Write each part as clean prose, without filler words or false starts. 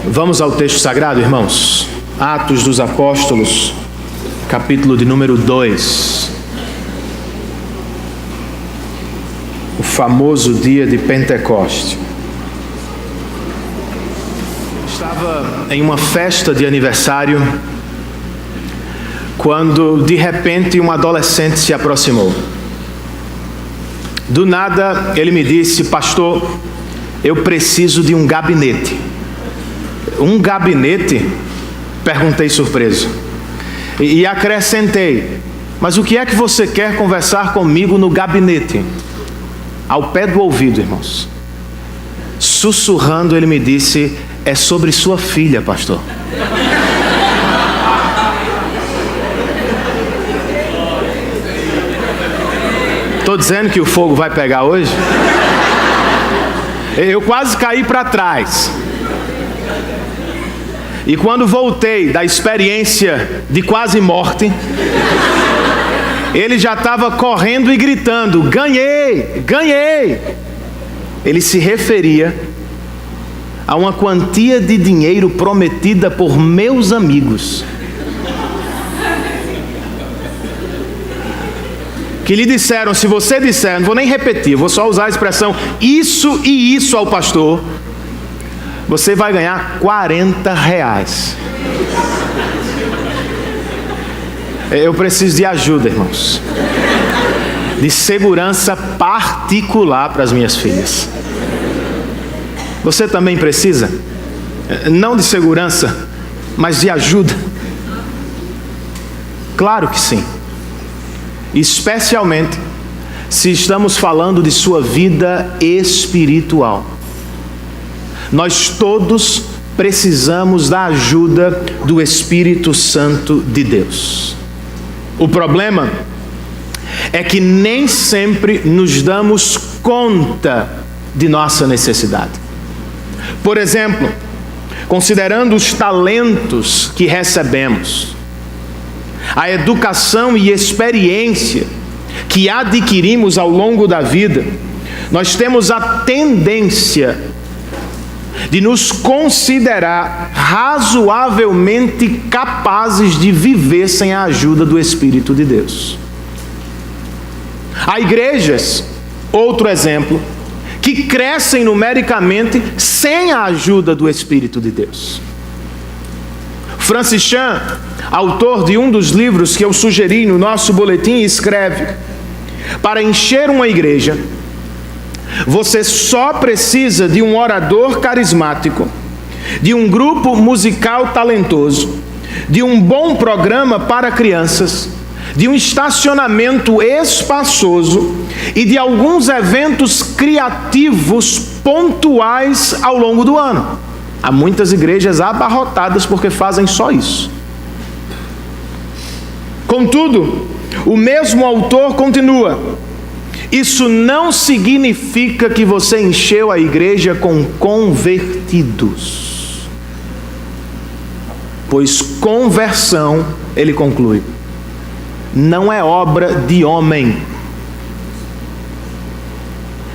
Vamos ao texto sagrado, irmãos. Atos dos Apóstolos, capítulo de número 2. O famoso dia de Pentecoste. Estava em uma festa de aniversário quando de repente um adolescente se aproximou. Do nada ele me disse: pastor, eu preciso de um gabinete. Um gabinete? Perguntei surpreso. E acrescentei: mas o que é que você quer conversar comigo no gabinete? Ao pé do ouvido, irmãos, sussurrando, ele me disse: é sobre sua filha, pastor. Estou dizendo que o fogo vai pegar hoje? Eu quase caí para trás. E quando voltei da experiência de quase morte, ele já estava correndo e gritando: ganhei, ganhei. Ele se referia a uma quantia de dinheiro prometida por meus amigos, que lhe disseram: se você disser, não vou nem repetir, vou só usar a expressão isso e isso ao pastor, você vai ganhar R$40. Eu preciso de ajuda, irmãos, de segurança particular para as minhas filhas. Você também precisa? Não de segurança, mas de ajuda? Claro que sim. Especialmente se estamos falando de sua vida espiritual. Nós todos precisamos da ajuda do Espírito Santo de Deus. O problema é que nem sempre nos damos conta de nossa necessidade. Por exemplo, considerando os talentos que recebemos, a educação e experiência que adquirimos ao longo da vida, nós temos a tendência de nos considerar razoavelmente capazes de viver sem a ajuda do Espírito de Deus. Há igrejas, outro exemplo, que crescem numericamente sem a ajuda do Espírito de Deus. Francis Chan, autor de um dos livros que eu sugeri no nosso boletim, escreve: para encher uma igreja, você só precisa de um orador carismático, de um grupo musical talentoso, de um bom programa para crianças, de um estacionamento espaçoso e de alguns eventos criativos pontuais ao longo do ano. Há muitas igrejas abarrotadas porque fazem só isso. Contudo, o mesmo autor continua: isso não significa que você encheu a igreja com convertidos. Pois conversão, ele conclui, não é obra de homem,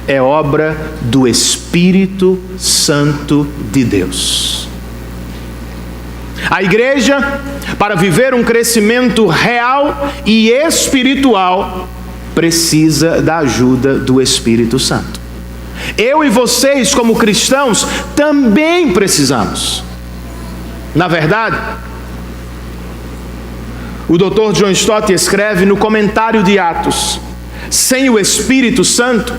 é obra do Espírito Santo de Deus. A igreja, para viver um crescimento real e espiritual, precisa da ajuda do Espírito Santo. Eu e vocês, como cristãos, também precisamos. Na verdade, o Dr. John Stott escreve no comentário de Atos: sem o Espírito Santo,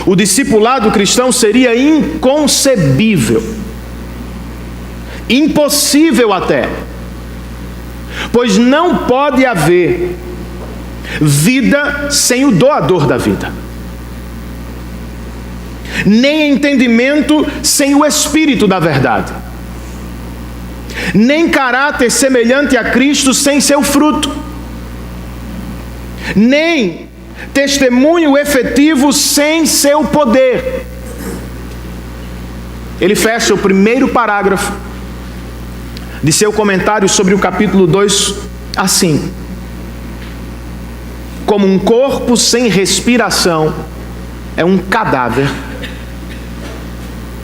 o discipulado cristão seria inconcebível, impossível até, pois não pode haver vida sem o doador da vida, nem entendimento sem o Espírito da verdade, nem caráter semelhante a Cristo sem seu fruto, nem testemunho efetivo sem seu poder. Ele fecha o primeiro parágrafo de seu comentário sobre o capítulo 2 assim: como um corpo sem respiração é um cadáver,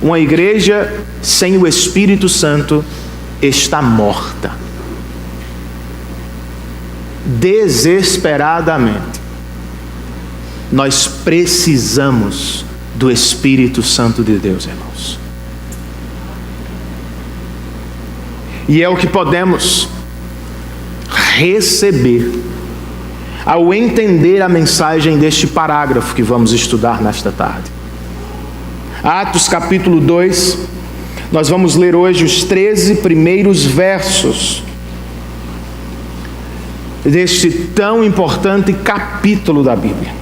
Uma igreja sem o Espírito Santo está morta. Desesperadamente. Nós precisamos do Espírito Santo de Deus, irmãos. E é o que podemos receber ao entender a mensagem deste parágrafo que vamos estudar nesta tarde. Atos capítulo 2, nós vamos ler hoje os 13 primeiros versos deste tão importante capítulo da Bíblia.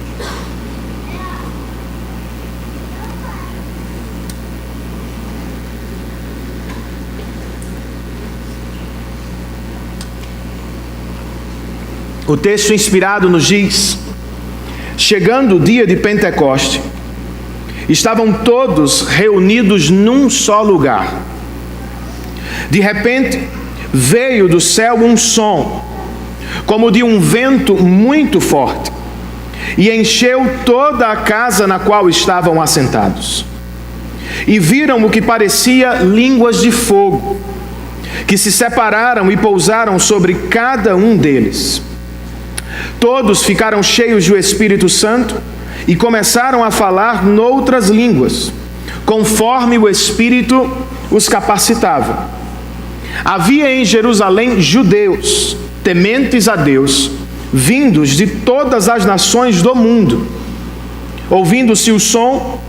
O texto inspirado nos diz: chegando o dia de Pentecoste, estavam todos reunidos num só lugar. De repente, veio do céu um som, como de um vento muito forte, e encheu toda a casa na qual estavam assentados. E viram o que parecia línguas de fogo, que se separaram e pousaram sobre cada um deles. Todos ficaram cheios do Espírito Santo e começaram a falar noutras línguas, conforme o Espírito os capacitava. Havia em Jerusalém judeus, tementes a Deus, vindos de todas as nações do mundo. Ouvindo-se o som,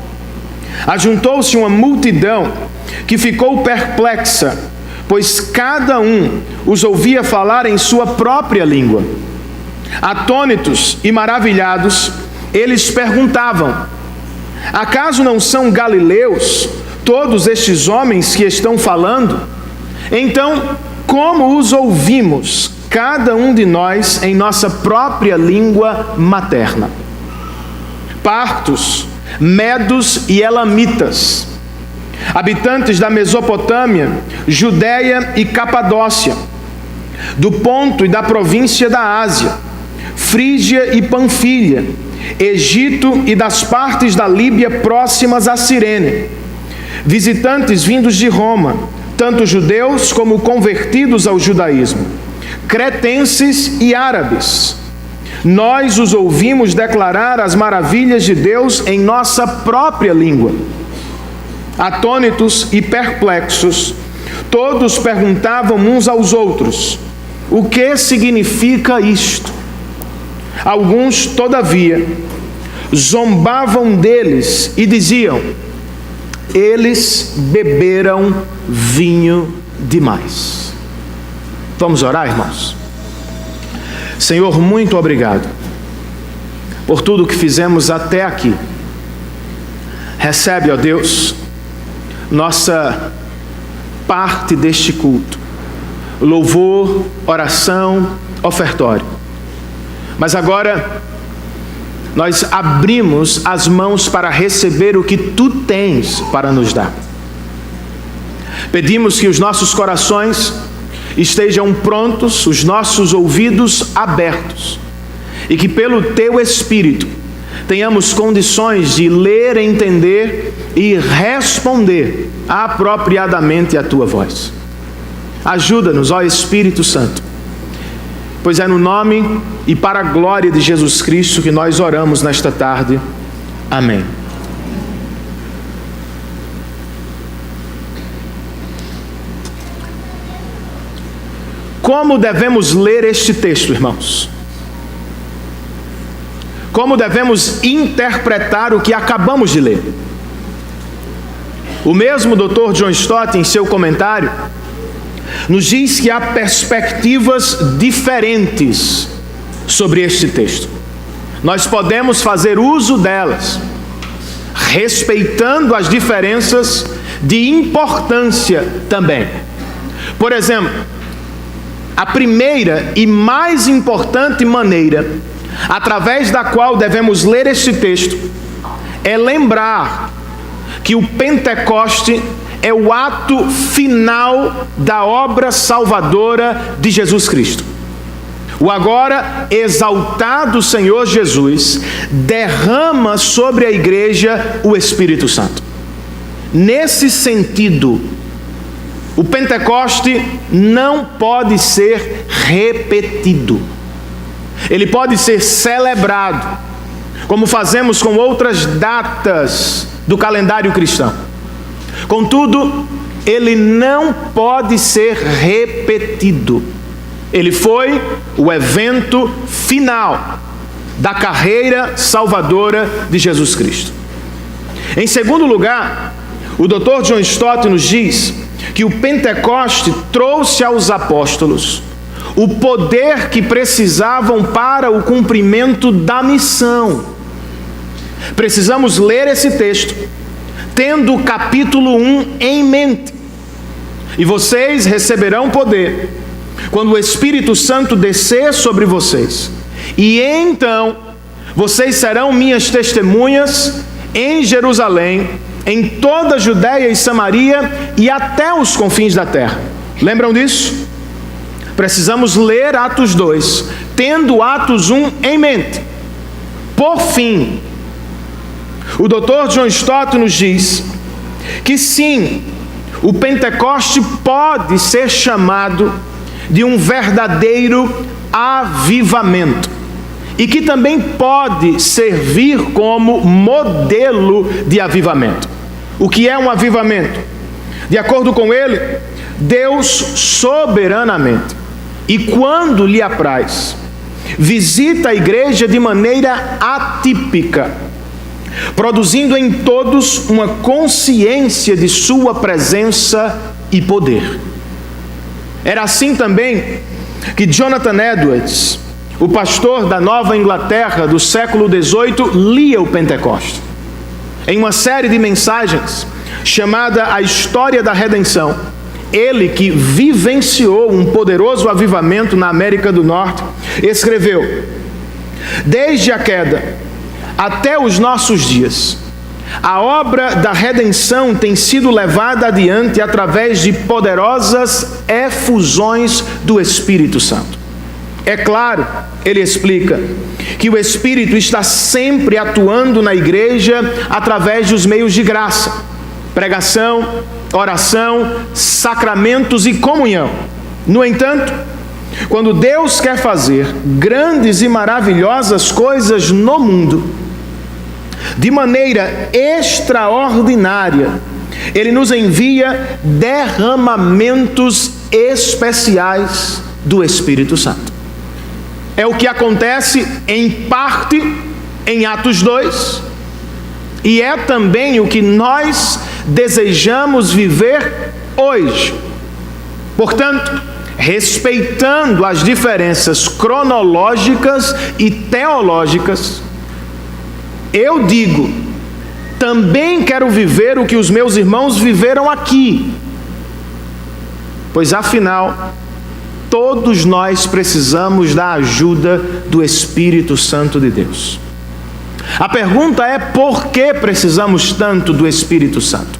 ajuntou-se uma multidão que ficou perplexa, pois cada um os ouvia falar em sua própria língua. Atônitos e maravilhados, eles perguntavam: acaso não são galileus todos estes homens que estão falando? Então, como os ouvimos, cada um de nós, em nossa própria língua materna? Partos, medos e elamitas, habitantes da Mesopotâmia, Judéia e Capadócia, do Ponto e da província da Ásia, Frígia e Panfilha, Egito e das partes da Líbia próximas a Cirene, visitantes vindos de Roma, tanto judeus como convertidos ao judaísmo, cretenses e árabes. Nós os ouvimos declarar as maravilhas de Deus em nossa própria língua. Atônitos e perplexos, todos perguntavam uns aos outros: o que significa isto? Alguns, todavia, zombavam deles e diziam: eles beberam vinho demais. Vamos orar, irmãos? Senhor, muito obrigado por tudo que fizemos até aqui. Recebe, ó Deus, nossa parte deste culto: louvor, oração, ofertório. Mas agora nós abrimos as mãos para receber o que Tu tens para nos dar. Pedimos que os nossos corações estejam prontos, os nossos ouvidos abertos, e que pelo Teu Espírito tenhamos condições de ler, entender e responder apropriadamente à Tua voz. Ajuda-nos, ó Espírito Santo, pois é no nome e para a glória de Jesus Cristo que nós oramos nesta tarde. Amém. Como devemos ler este texto, irmãos? Como devemos interpretar o que acabamos de ler? O mesmo Dr. John Stott, em seu comentário, nos diz que há perspectivas diferentes sobre este texto. Nós podemos fazer uso delas, respeitando as diferenças de importância também. Por exemplo, a primeira e mais importante maneira através da qual devemos ler este texto é lembrar que o Pentecoste é o ato final da obra salvadora de Jesus Cristo. O agora exaltado Senhor Jesus derrama sobre a igreja o Espírito Santo. Nesse sentido, o Pentecoste não pode ser repetido. Ele pode ser celebrado, como fazemos com outras datas do calendário cristão. Contudo, ele não pode ser repetido. Ele foi o evento final da carreira salvadora de Jesus Cristo. Em segundo lugar, o Dr. John Stott nos diz que o Pentecoste trouxe aos apóstolos o poder que precisavam para o cumprimento da missão. Precisamos ler esse texto tendo o capítulo 1 em mente. E vocês receberão poder quando o Espírito Santo descer sobre vocês. E então vocês serão minhas testemunhas em Jerusalém, em toda a Judéia e Samaria e até os confins da terra. Lembram disso? Precisamos ler Atos 2, tendo Atos 1 em mente. Por fim, o Dr. John Stott nos diz que sim, o Pentecoste pode ser chamado de um verdadeiro avivamento e que também pode servir como modelo de avivamento. O que é um avivamento? De acordo com ele, Deus soberanamente e quando lhe apraz, visita a igreja de maneira atípica, produzindo em todos uma consciência de sua presença e poder. Era assim também que Jonathan Edwards, o pastor da Nova Inglaterra do século XVIII, lia o Pentecoste. Em uma série de mensagens chamada A História da Redenção, ele que vivenciou um poderoso avivamento na América do Norte, escreveu: desde a queda até os nossos dias, a obra da redenção tem sido levada adiante através de poderosas efusões do Espírito Santo. É claro, ele explica, que o Espírito está sempre atuando na igreja através dos meios de graça: pregação, oração, sacramentos e comunhão. No entanto, quando Deus quer fazer grandes e maravilhosas coisas no mundo, de maneira extraordinária, Ele nos envia derramamentos especiais do Espírito Santo. É o que acontece em parte em Atos 2, e é também o que nós desejamos viver hoje. Portanto, respeitando as diferenças cronológicas e teológicas, eu digo, também quero viver o que os meus irmãos viveram aqui, pois afinal, todos nós precisamos da ajuda do Espírito Santo de Deus. A pergunta é: por que precisamos tanto do Espírito Santo?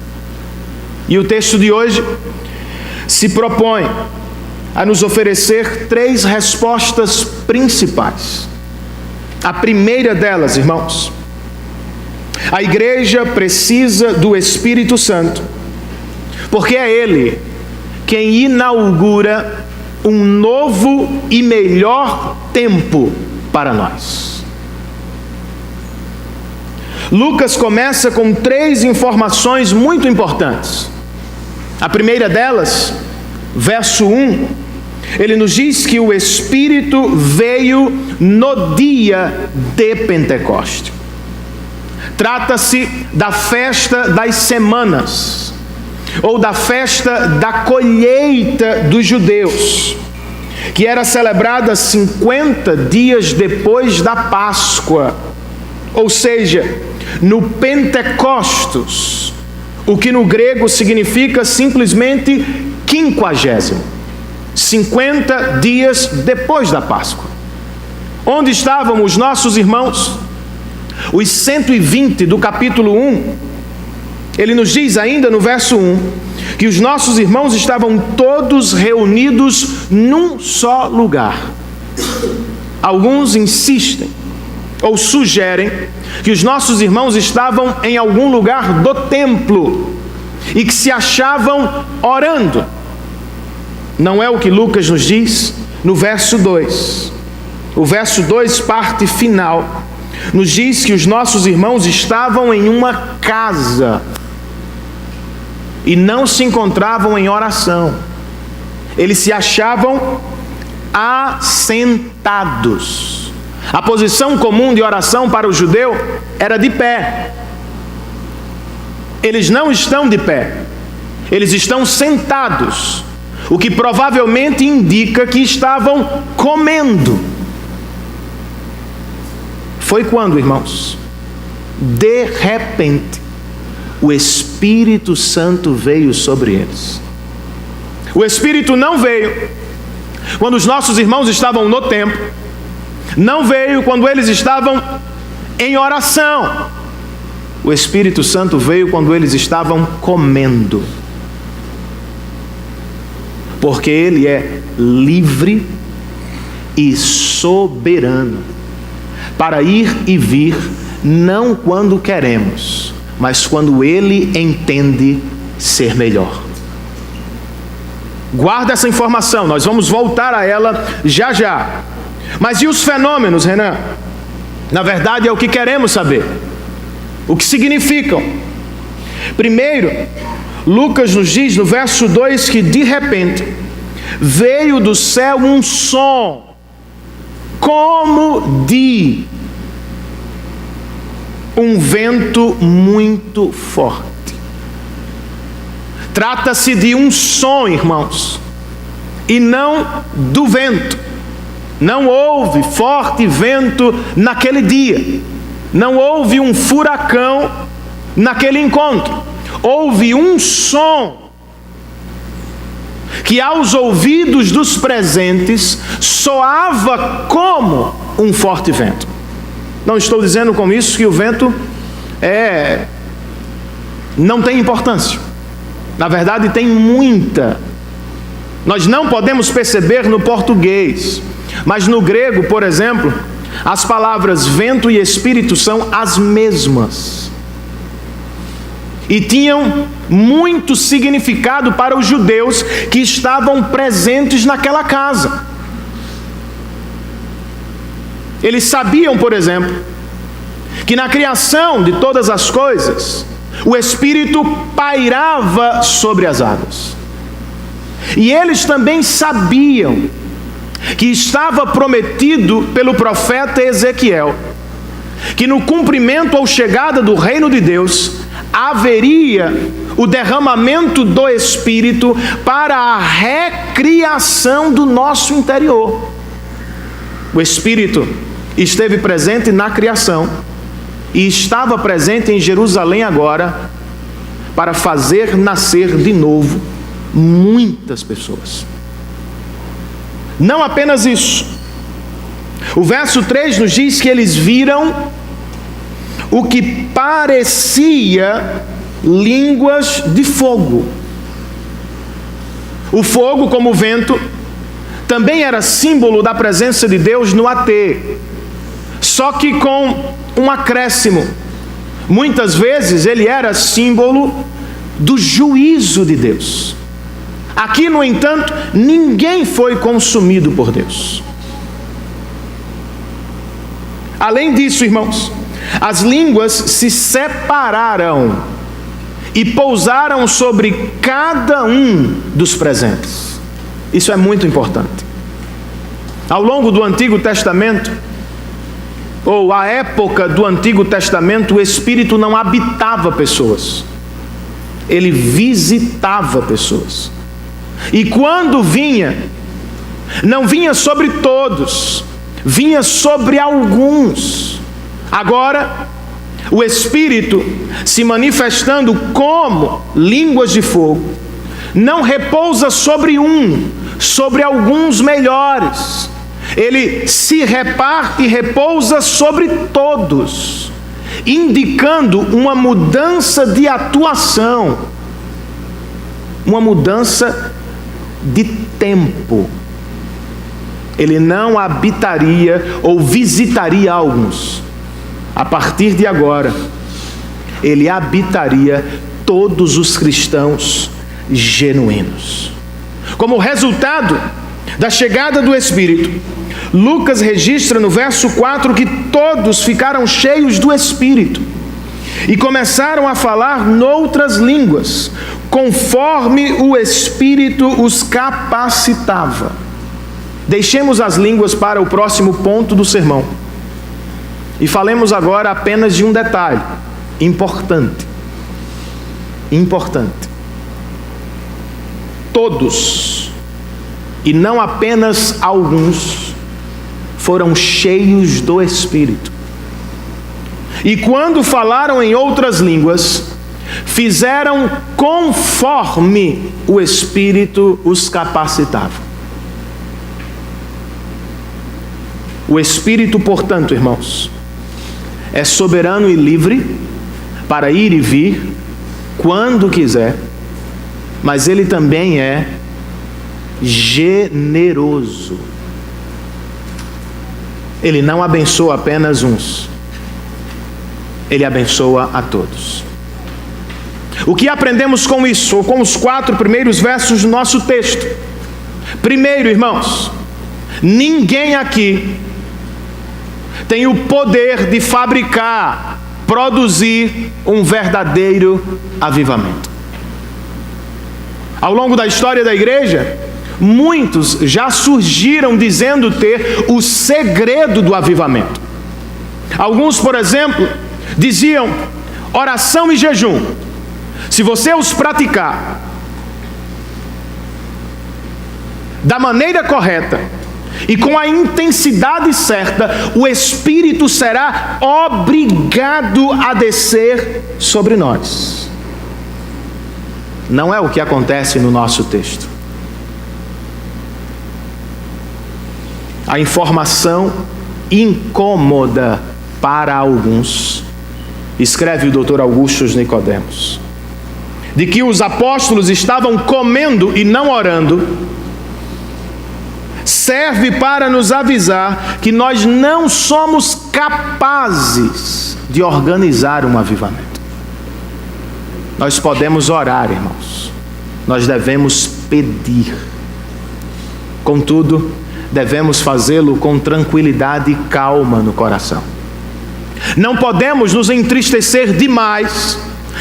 E o texto de hoje se propõe a nos oferecer 3 respostas principais. A primeira delas, irmãos, a igreja precisa do Espírito Santo, porque é Ele quem inaugura um novo e melhor tempo para nós. Lucas começa com 3 informações muito importantes. A primeira delas, verso 1, ele nos diz que o Espírito veio no dia de Pentecoste. Trata-se da festa das semanas, ou da festa da colheita dos judeus, que era celebrada 50 dias depois da Páscoa, ou seja, no Pentecostos, o que no grego significa simplesmente 50º, 50 dias depois da Páscoa. Onde estavam os nossos irmãos? Os 120 do capítulo 1, ele nos diz ainda no verso 1, que os nossos irmãos estavam todos reunidos num só lugar. Alguns insistem ou sugerem que os nossos irmãos estavam em algum lugar do templo, e que se achavam orando. Não é o que Lucas nos diz no verso 2. O verso 2, parte final, nos diz que os nossos irmãos estavam em uma casa e não se encontravam em oração. Eles se achavam assentados. A posição comum de oração para o judeu era de pé. Eles não estão de pé, eles estão sentados, o que provavelmente indica que estavam comendo. Foi quando, irmãos, de repente, o Espírito Santo veio sobre eles. O Espírito não veio quando os nossos irmãos estavam no templo, não veio quando eles estavam em oração. O Espírito Santo veio quando eles estavam comendo. Porque Ele é livre e soberano para ir e vir, não quando queremos, mas quando Ele entende ser melhor. Guarda essa informação, nós vamos voltar a ela já já. Mas e os fenômenos, Renan? Na verdade é o que queremos saber. O que significam? Primeiro, Lucas nos diz no verso 2 que de repente veio do céu um som, como de um vento muito forte. Trata-se de um som, irmãos, e não do vento. Não houve forte vento naquele dia. Não houve um furacão naquele encontro. Houve um som que aos ouvidos dos presentes soava como um forte vento. Não estou dizendo com isso que o vento não tem importância. Na verdade tem muita. Nós não podemos perceber no português, mas no grego, por exemplo, as palavras vento e espírito são as mesmas. E tinham muito significado para os judeus que estavam presentes naquela casa. Eles sabiam, por exemplo, que na criação de todas as coisas, o Espírito pairava sobre as águas. E eles também sabiam que estava prometido pelo profeta Ezequiel, que no cumprimento ou chegada do reino de Deus, haveria o derramamento do Espírito para a recriação do nosso interior. O Espírito esteve presente na criação e estava presente em Jerusalém agora para fazer nascer de novo muitas pessoas. Não apenas isso. O verso 3 nos diz que eles viram o que parecia línguas de fogo. O fogo, como o vento, também era símbolo da presença de Deus no Atê, só que com um acréscimo. Muitas vezes ele era símbolo do juízo de Deus. Aqui, no entanto, ninguém foi consumido por Deus. Além disso, irmãos, as línguas se separaram e pousaram sobre cada um dos presentes. Isso é muito importante. Ao longo do Antigo Testamento, ou à época do Antigo Testamento, o Espírito não habitava pessoas. Ele visitava pessoas. E quando vinha, não vinha sobre todos, vinha sobre alguns. Agora, o Espírito se manifestando como línguas de fogo, não repousa sobre sobre alguns melhores. Ele se reparte e repousa sobre todos, indicando uma mudança de atuação, uma mudança de tempo. Ele não habitaria ou visitaria alguns. A partir de agora, ele habitaria todos os cristãos genuínos. Como resultado da chegada do Espírito, Lucas registra no verso 4 que todos ficaram cheios do Espírito e começaram a falar noutras línguas, conforme o Espírito os capacitava. Deixemos as línguas para o próximo ponto do sermão e falemos agora apenas de um detalhe importante. Todos, e não apenas alguns, foram cheios do Espírito. E quando falaram em outras línguas, fizeram conforme o Espírito os capacitava. O Espírito, portanto, irmãos, é soberano e livre para ir e vir quando quiser, mas ele também é generoso. Ele não abençoa apenas uns, ele abençoa a todos. O que aprendemos com isso, ou com os 4 primeiros versos do nosso texto? Primeiro, irmãos, ninguém aqui tem o poder de fabricar, produzir um verdadeiro avivamento. Ao longo da história da igreja, muitos já surgiram dizendo ter o segredo do avivamento. Alguns, por exemplo, diziam: oração e jejum, se você os praticar da maneira correta e com a intensidade certa, o Espírito será obrigado a descer sobre nós. Não é o que acontece no nosso texto. A informação incômoda para alguns, escreve o Dr. Augustus Nicodemos, de que os apóstolos estavam comendo e não orando, serve para nos avisar que nós não somos capazes de organizar um avivamento. Nós podemos orar, irmãos, nós devemos pedir, contudo, devemos fazê-lo com tranquilidade e calma no coração. Não podemos nos entristecer demais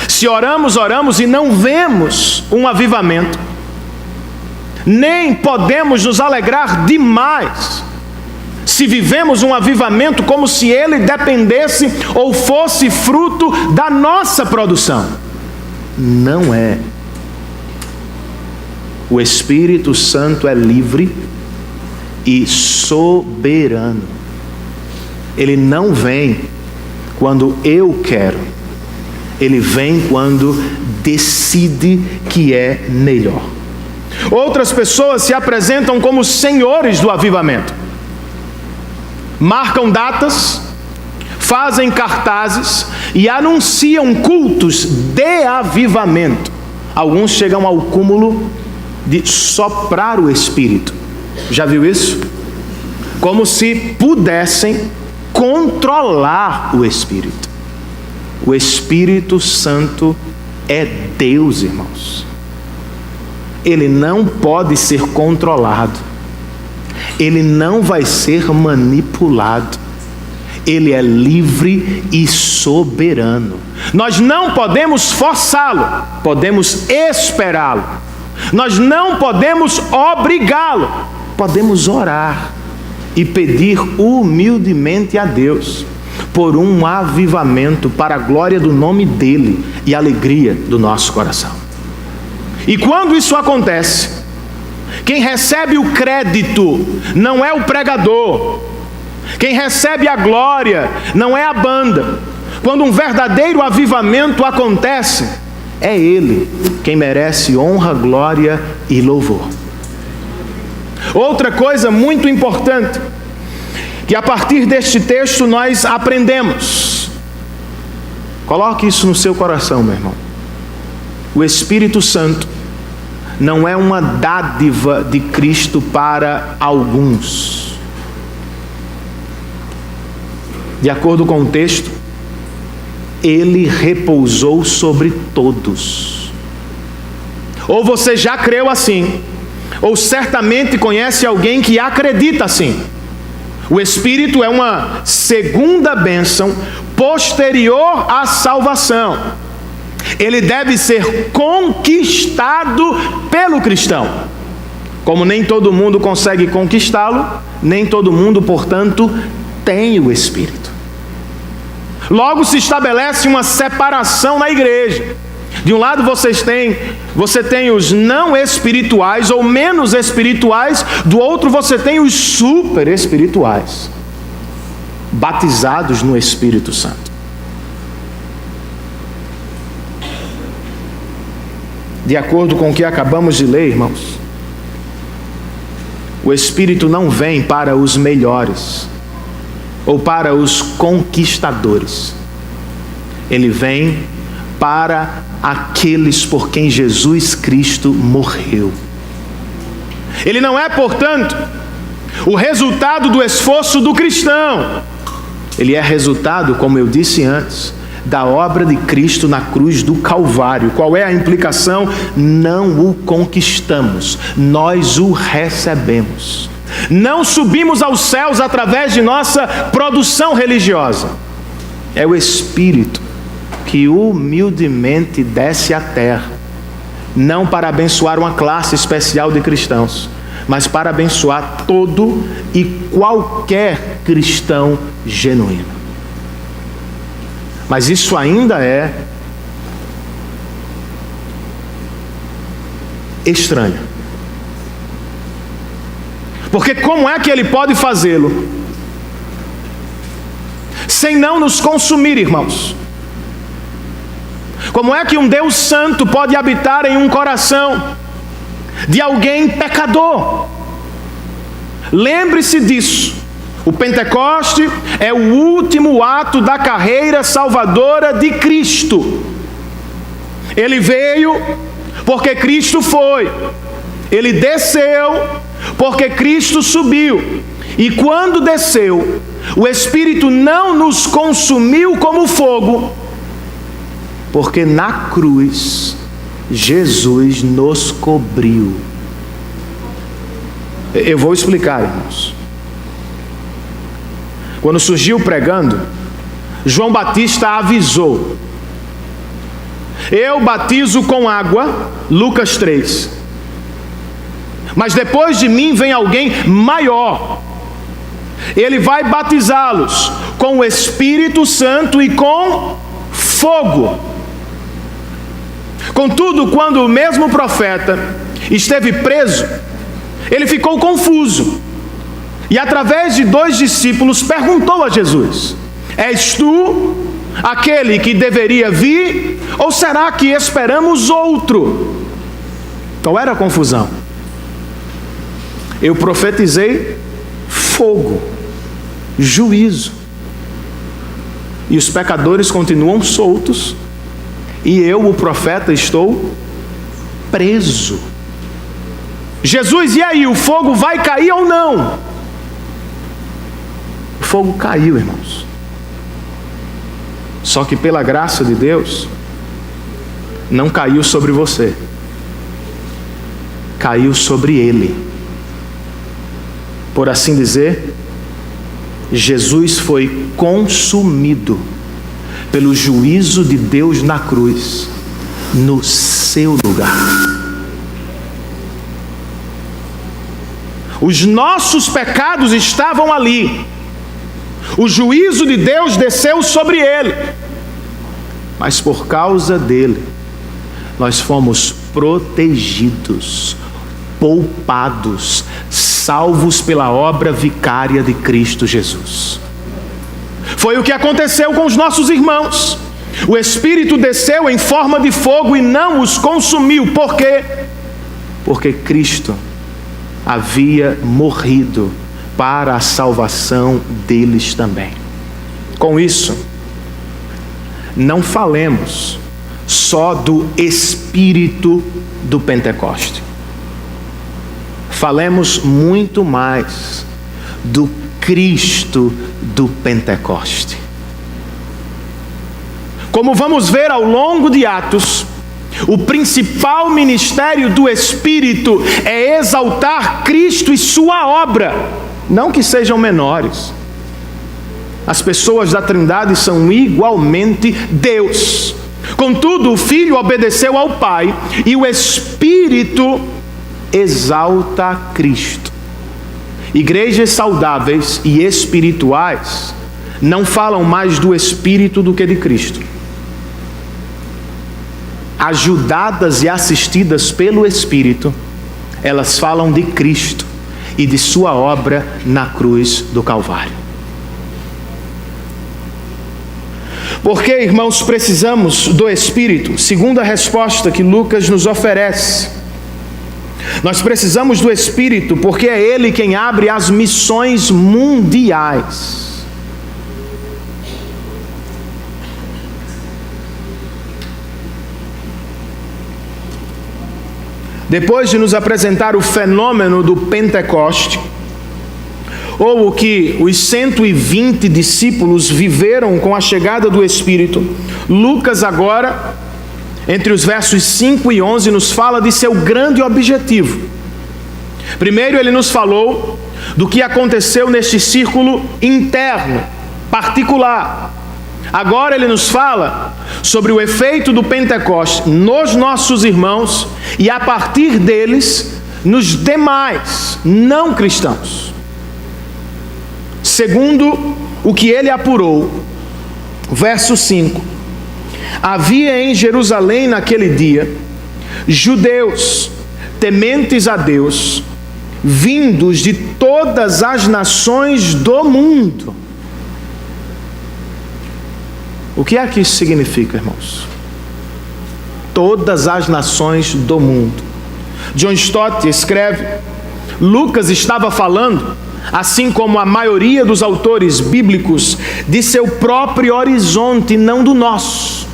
se oramos e não vemos um avivamento. Nem podemos nos alegrar demais se vivemos um avivamento como se ele dependesse ou fosse fruto da nossa produção. Não é. O Espírito Santo é livre e soberano. Ele não vem quando eu quero, ele vem quando decide que é melhor. Outras pessoas se apresentam como senhores do avivamento, marcam datas, fazem cartazes e anunciam cultos de avivamento. Alguns chegam ao cúmulo de soprar o Espírito. Já viu isso? Como se pudessem controlar o Espírito. O Espírito Santo é Deus, irmãos. Ele não pode ser controlado. Ele não vai ser manipulado. Ele é livre e soberano. Nós não podemos forçá-lo, podemos esperá-lo. Nós não podemos obrigá-lo, podemos orar e pedir humildemente a Deus por um avivamento para a glória do nome dele e a alegria do nosso coração. E quando isso acontece, quem recebe o crédito não é o pregador, quem recebe a glória não é a banda. Quando um verdadeiro avivamento acontece, é ele quem merece honra, glória e louvor. Outra coisa muito importante que a partir deste texto nós aprendemos, coloque isso no seu coração, meu irmão. O Espírito Santo não é uma dádiva de Cristo para alguns. De acordo com o texto, ele repousou sobre todos. Ou você já creu assim, ou certamente conhece alguém que acredita assim. O Espírito é uma segunda bênção posterior à salvação. Ele deve ser conquistado pelo cristão. Como nem todo mundo consegue conquistá-lo, nem todo mundo, portanto, tem o Espírito. Logo se estabelece uma separação na igreja. De um lado você tem os não espirituais ou menos espirituais, do outro você tem os super espirituais, batizados no Espírito Santo. De acordo com o que acabamos de ler, irmãos, o Espírito não vem para os melhores ou para os conquistadores. Ele vem para aqueles por quem Jesus Cristo morreu. Ele não é, portanto, o resultado do esforço do cristão. Ele é resultado, como eu disse antes, da obra de Cristo na cruz do Calvário. Qual é a implicação? Não o conquistamos, nós o recebemos. Não subimos aos céus através de nossa produção religiosa. É o Espírito que humildemente desce à terra, não para abençoar uma classe especial de cristãos, mas para abençoar todo e qualquer cristão genuíno. Mas isso ainda é estranho. Porque como é que ele pode fazê-lo sem não nos consumir, irmãos? Como é que um Deus santo pode habitar em um coração de alguém pecador? Lembre-se disso. O Pentecoste é o último ato da carreira salvadora de Cristo. Ele veio porque Cristo foi. Ele desceu porque Cristo subiu. E quando desceu, o Espírito não nos consumiu como fogo, porque na cruz Jesus nos cobriu. Eu vou explicar, irmãos. Quando surgiu pregando, João Batista avisou: eu batizo com água, Lucas 3. Mas depois de mim vem alguém maior. Ele vai batizá-los com o Espírito Santo e com fogo. Contudo, quando o mesmo profeta esteve preso, ele ficou confuso. E através de 2 discípulos perguntou a Jesus: és tu aquele que deveria vir, ou será que esperamos outro? Qual era a confusão? Eu profetizei fogo, juízo, e os pecadores continuam soltos, e eu, o profeta, estou preso. Jesus, e aí, o fogo vai cair ou não? O fogo caiu, irmãos. Só que pela graça de Deus, não caiu sobre você, caiu sobre ele. Por assim dizer, Jesus foi consumido pelo juízo de Deus na cruz, no seu lugar. Os nossos pecados estavam ali. O juízo de Deus desceu sobre ele. Mas por causa dele, nós fomos protegidos, poupados, salvos pela obra vicária de Cristo Jesus. Foi o que aconteceu com os nossos irmãos. O Espírito desceu em forma de fogo e não os consumiu. Por quê? Porque Cristo havia morrido para a salvação deles também. Com isso, não falemos só do Espírito do Pentecoste. Falemos muito mais do Cristo do Pentecoste. Como vamos ver ao longo de Atos, o principal ministério do Espírito é exaltar Cristo e sua obra, não que sejam menores. As pessoas da Trindade são igualmente Deus. Contudo, o Filho obedeceu ao Pai e o Espírito exalta Cristo. Igrejas saudáveis e espirituais não falam mais do Espírito do que de Cristo. Ajudadas e assistidas pelo Espírito, elas falam de Cristo e de sua obra na cruz do Calvário. Por que, irmãos, precisamos do Espírito? Segunda resposta que Lucas nos oferece. Nós precisamos do Espírito porque é Ele quem abre as missões mundiais. Depois de nos apresentar o fenômeno do Pentecoste, ou o que os 120 discípulos viveram com a chegada do Espírito, Lucas agora, entre os versos 5 e 11, nos fala de seu grande objetivo. Primeiro ele nos falou do que aconteceu neste círculo interno, particular. Agora ele nos fala sobre o efeito do Pentecoste nos nossos irmãos e a partir deles nos demais não cristãos. Segundo o que ele apurou, verso 5: havia em Jerusalém naquele dia judeus tementes a Deus, vindos de todas as nações do mundo. O que é que isso significa, irmãos? Todas as nações do mundo. John Stott escreve: Lucas estava falando, assim como a maioria dos autores bíblicos, de seu próprio horizonte, não do nosso.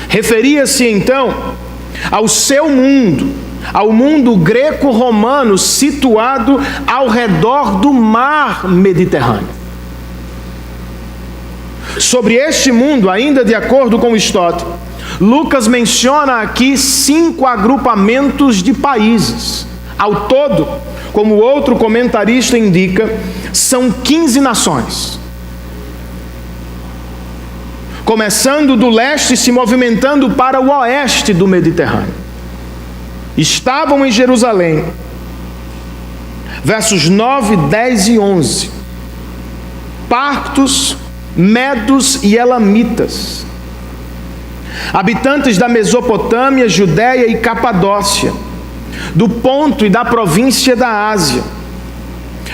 Referia-se então ao seu mundo, ao mundo greco-romano situado ao redor do mar Mediterrâneo. Sobre este mundo, ainda de acordo com Stott, Lucas menciona aqui 5 agrupamentos de países. Ao todo, como outro comentarista indica, são 15 nações. Começando do leste e se movimentando para o oeste do Mediterrâneo. Estavam em Jerusalém, versos 9, 10 e 11, partos, medos e elamitas, habitantes da Mesopotâmia, Judéia e Capadócia, do Ponto e da província da Ásia,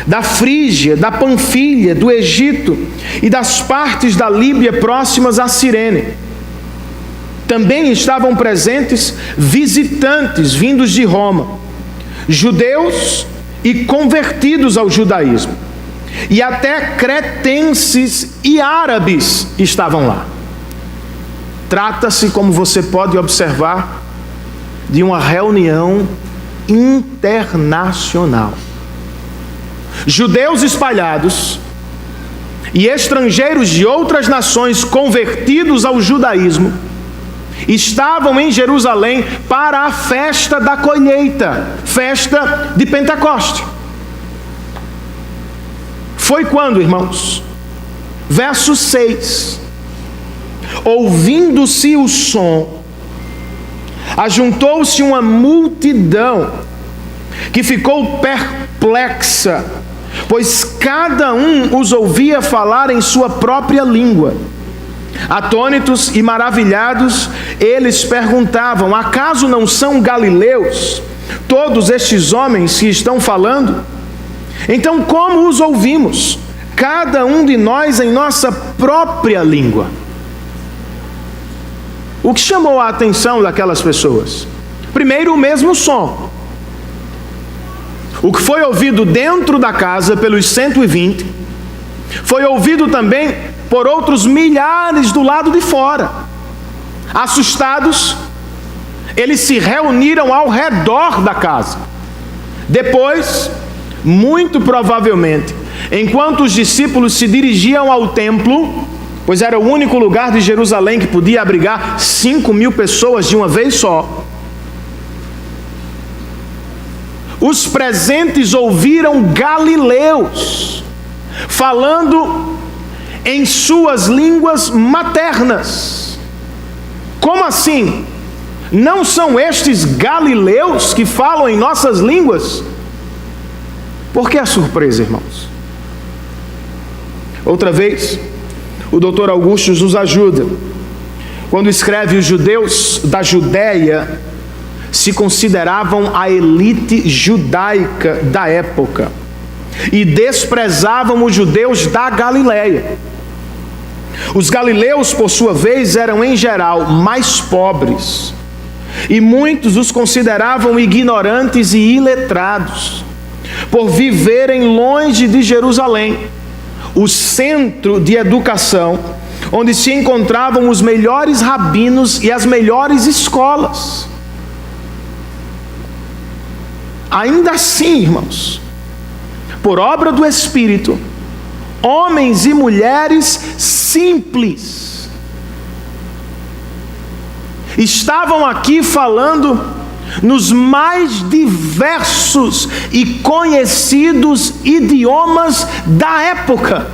da Frígia, da Panfilha, do Egito e das partes da Líbia próximas a Cirene. Também estavam presentes visitantes vindos de Roma, judeus e convertidos ao judaísmo, e até cretenses e árabes estavam lá. Trata-se, como você pode observar, de uma reunião internacional. Judeus espalhados e estrangeiros de outras nações convertidos ao judaísmo estavam em Jerusalém para a festa da colheita, festa de Pentecoste. Foi quando, irmãos? Verso 6: ouvindo-se o som, ajuntou-se uma multidão que ficou perplexa, pois cada um os ouvia falar em sua própria língua. Atônitos e maravilhados, eles perguntavam: acaso não são galileus todos estes homens que estão falando? Então, como os ouvimos, cada um de nós em nossa própria língua? O que chamou a atenção daquelas pessoas? Primeiro, o mesmo som. O que foi ouvido dentro da casa pelos 120, foi ouvido também por outros milhares do lado de fora. Assustados, eles se reuniram ao redor da casa. Depois, muito provavelmente, enquanto os discípulos se dirigiam ao templo, pois era o único lugar de Jerusalém que podia abrigar 5.000 pessoas de uma vez só. Os presentes ouviram galileus falando em suas línguas maternas. Como assim? Não são estes galileus que falam em nossas línguas? Por que a surpresa, irmãos? Outra vez, o Dr. Augusto nos ajuda. Quando escreve: os judeus da Judéia se consideravam a elite judaica da época e desprezavam os judeus da Galileia. Os galileus, por sua vez, eram em geral mais pobres, e muitos os consideravam ignorantes e iletrados, por viverem longe de Jerusalém, o centro de educação, onde se encontravam os melhores rabinos e as melhores escolas. Ainda assim, irmãos, por obra do Espírito, homens e mulheres simples estavam aqui falando nos mais diversos e conhecidos idiomas da época.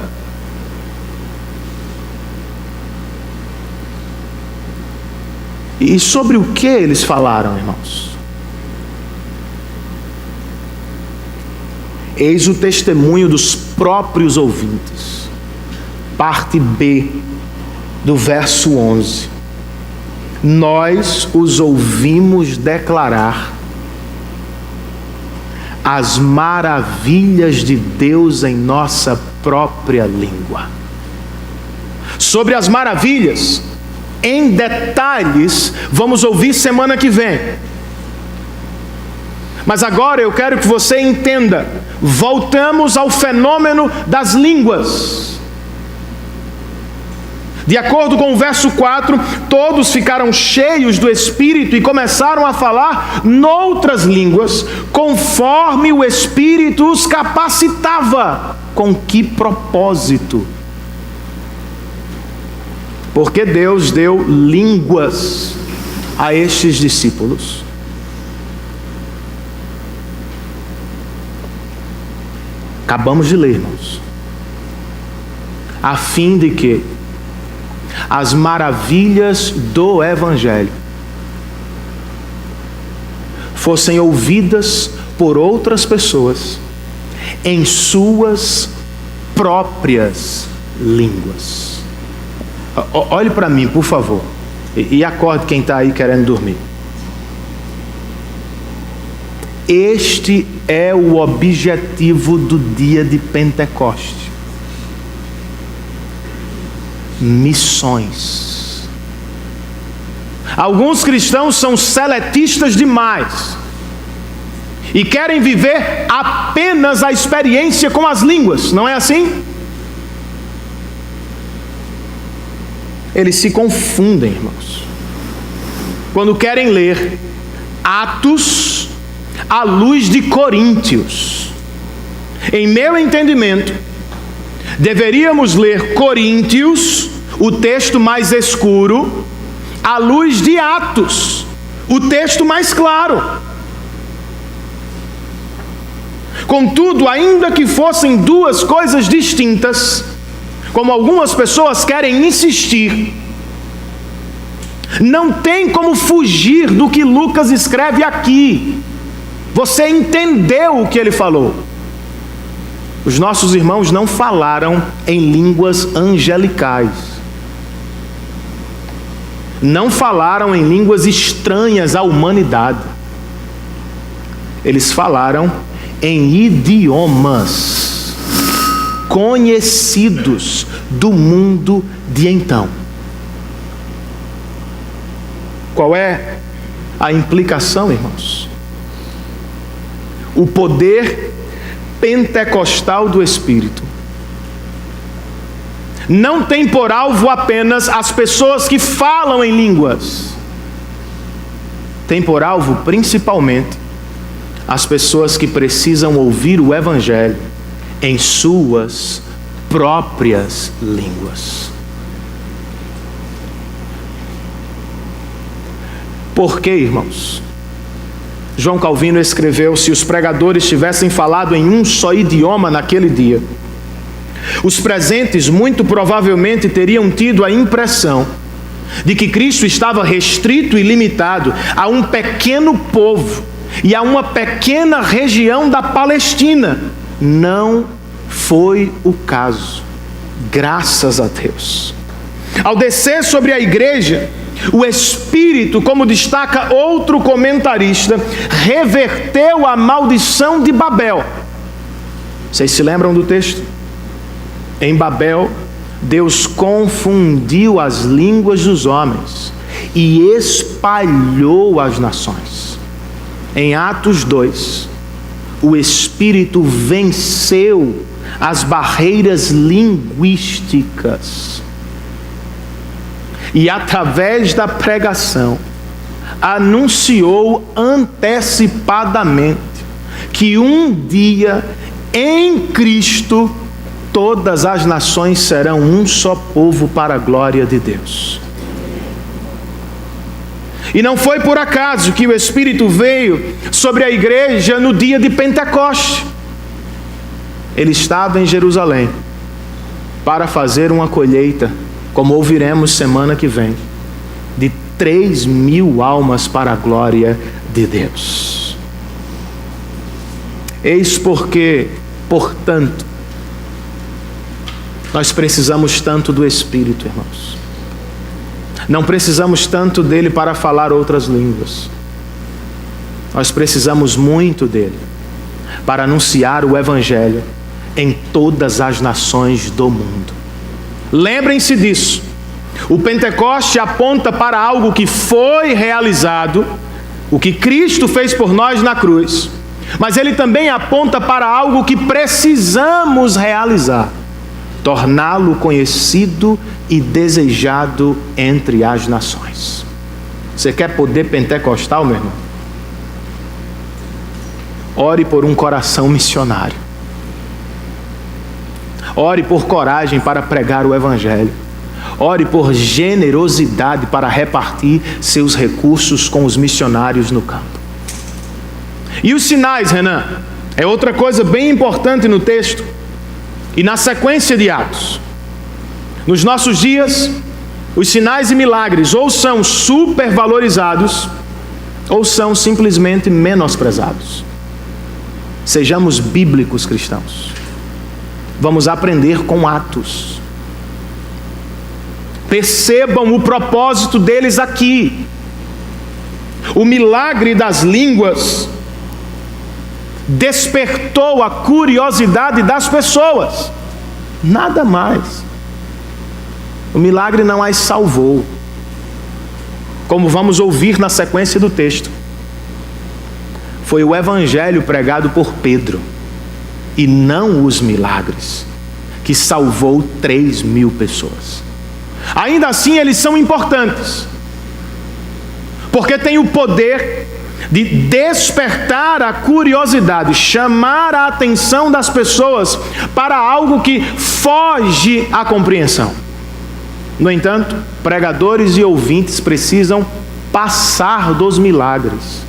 E sobre o que eles falaram, irmãos? Eis o testemunho dos próprios ouvintes. Parte B do verso 11. Nós os ouvimos declarar as maravilhas de Deus em nossa própria língua. Sobre as maravilhas, em detalhes, vamos ouvir semana que vem. Mas agora eu quero que você entenda. Voltamos ao fenômeno das línguas. De acordo com o verso 4, todos ficaram cheios do Espírito e começaram a falar noutras línguas, conforme o Espírito os capacitava. Com que propósito? Porque Deus deu línguas a estes discípulos. Acabamos de ler, irmãos. A fim de que as maravilhas do Evangelho fossem ouvidas por outras pessoas em suas próprias línguas. Olhe para mim, por favor, e acorde quem está aí querendo dormir. Este é o objetivo do dia de Pentecostes. Missões. Alguns cristãos são seletistas demais e querem viver apenas a experiência com as línguas, não é assim? Eles se confundem, irmãos, quando querem ler Atos à luz de Coríntios. Em meu entendimento, deveríamos ler Coríntios, o texto mais escuro, à luz de Atos, o texto mais claro. Contudo, ainda que fossem duas coisas distintas, como algumas pessoas querem insistir, não tem como fugir do que Lucas escreve aqui. Você entendeu o que ele falou. Os nossos irmãos não falaram em línguas angelicais. Não falaram em línguas estranhas à humanidade. Eles falaram em idiomas conhecidos do mundo de então. Qual é a implicação, irmãos? O poder pentecostal do Espírito não tem por alvo apenas as pessoas que falam em línguas. Tem por alvo principalmente as pessoas que precisam ouvir o Evangelho em suas próprias línguas. Por quê, irmãos? João Calvino escreveu: se os pregadores tivessem falado em um só idioma naquele dia, os presentes muito provavelmente teriam tido a impressão de que Cristo estava restrito e limitado a um pequeno povo e a uma pequena região da Palestina. Não foi o caso, graças a Deus. Ao descer sobre a igreja, o Espírito, como destaca outro comentarista, reverteu a maldição de Babel. Vocês se lembram do texto? Em Babel, Deus confundiu as línguas dos homens e espalhou as nações. Em Atos 2, o Espírito venceu as barreiras linguísticas e, através da pregação, anunciou antecipadamente que um dia, em Cristo, todas as nações serão um só povo para a glória de Deus. E não foi por acaso que o Espírito veio sobre a igreja no dia de Pentecoste. Ele estava em Jerusalém para fazer uma colheita, como ouviremos semana que vem, de 3.000 almas para a glória de Deus. Eis porque, portanto, nós precisamos tanto do Espírito, irmãos. Não precisamos tanto dele para falar outras línguas. Nós precisamos muito dele para anunciar o Evangelho em todas as nações do mundo. Lembrem-se disso. O Pentecoste aponta para algo que foi realizado, o que Cristo fez por nós na cruz. Mas ele também aponta para algo que precisamos realizar: torná-lo conhecido e desejado entre as nações. Você quer poder pentecostal, meu irmão? Ore por um coração missionário. Ore por coragem para pregar o Evangelho. Ore por generosidade para repartir seus recursos com os missionários no campo. E os sinais, Renan, é outra coisa bem importante no texto e na sequência de Atos. Nos nossos dias, os sinais e milagres ou são supervalorizados ou são simplesmente menosprezados. Sejamos bíblicos cristãos. Vamos aprender com Atos. Percebam o propósito deles aqui. O milagre das línguas despertou a curiosidade das pessoas. Nada mais. O milagre não as salvou, como vamos ouvir na sequência do texto. Foi o Evangelho pregado por Pedro, e não os milagres, que salvou 3.000 pessoas. Ainda assim, eles são importantes, porque têm o poder de despertar a curiosidade, chamar a atenção das pessoas para algo que foge à compreensão. No entanto, pregadores e ouvintes precisam passar dos milagres,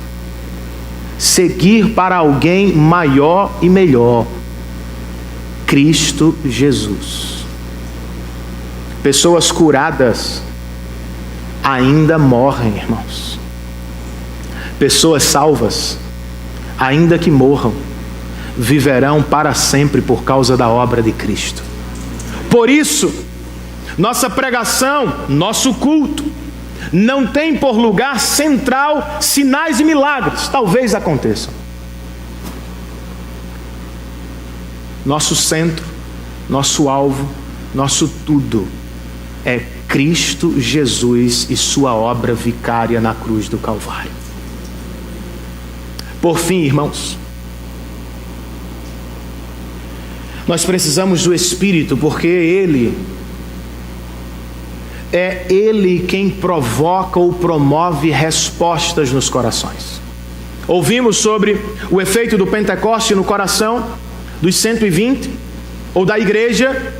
seguir para alguém maior e melhor: Cristo Jesus. Pessoas curadas ainda morrem, irmãos. Pessoas salvas, ainda que morram, viverão para sempre por causa da obra de Cristo. Por isso, nossa pregação, nosso culto, não tem por lugar central sinais e milagres. Talvez aconteçam. Nosso centro, nosso alvo, nosso tudo é Cristo Jesus e sua obra vicária na cruz do Calvário. Por fim, irmãos, nós precisamos do Espírito, porque Ele quem provoca ou promove respostas nos corações. Ouvimos sobre o efeito do Pentecoste no coração dos 120, ou da igreja.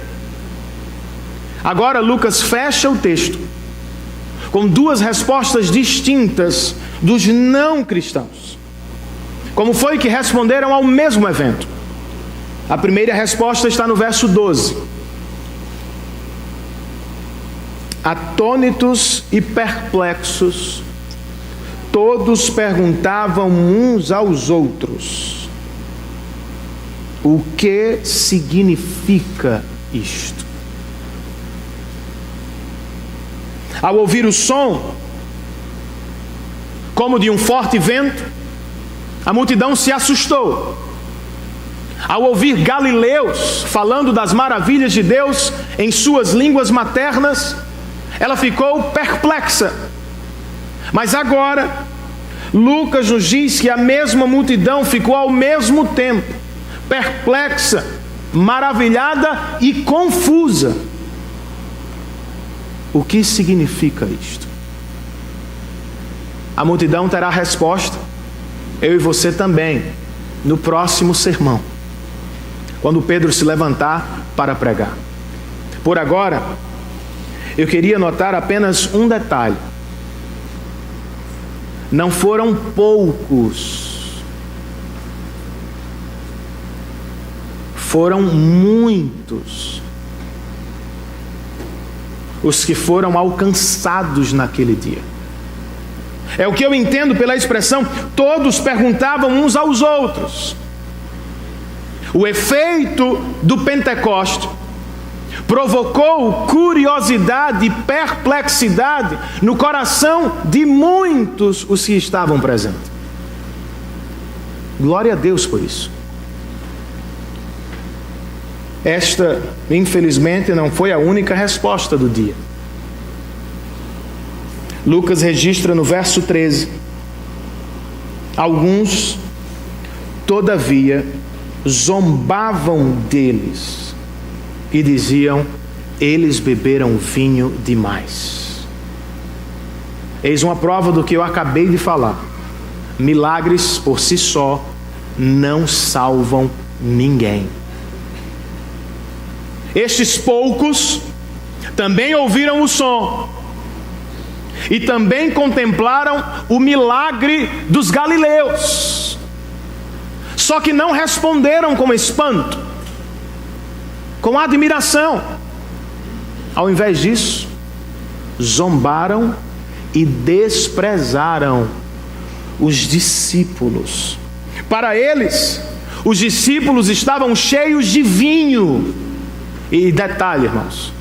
Agora Lucas fecha o texto com duas respostas distintas dos não cristãos. Como foi que responderam ao mesmo evento? A primeira resposta está no verso 12. Atônitos e perplexos, todos perguntavam uns aos outros: o que significa isto? Ao ouvir o som, como de um forte vento, a multidão se assustou. Ao ouvir galileus falando das maravilhas de Deus em suas línguas maternas, ela ficou perplexa. Mas agora, Lucas nos diz que a mesma multidão ficou ao mesmo tempo perplexa, maravilhada e confusa. O que significa isto? A multidão terá resposta, eu e você também, no próximo sermão, quando Pedro se levantar para pregar. Por agora, eu queria notar apenas um detalhe. Não foram poucos, foram muitos os que foram alcançados naquele dia. É o que eu entendo pela expressão, todos perguntavam uns aos outros. O efeito do Pentecoste provocou curiosidade e perplexidade no coração de muitos os que estavam presentes. Glória a Deus por isso. Esta, infelizmente, não foi a única resposta do dia. Lucas registra no verso 13: alguns, todavia, zombavam deles e diziam: eles beberam vinho demais. Eis uma prova do que eu acabei de falar. Milagres por si só não salvam ninguém. Estes poucos também ouviram o som e também contemplaram o milagre dos galileus. Só que não responderam com espanto, com admiração. Ao invés disso, zombaram e desprezaram os discípulos. Para eles, os discípulos estavam cheios de vinho. E detalhe, irmãos,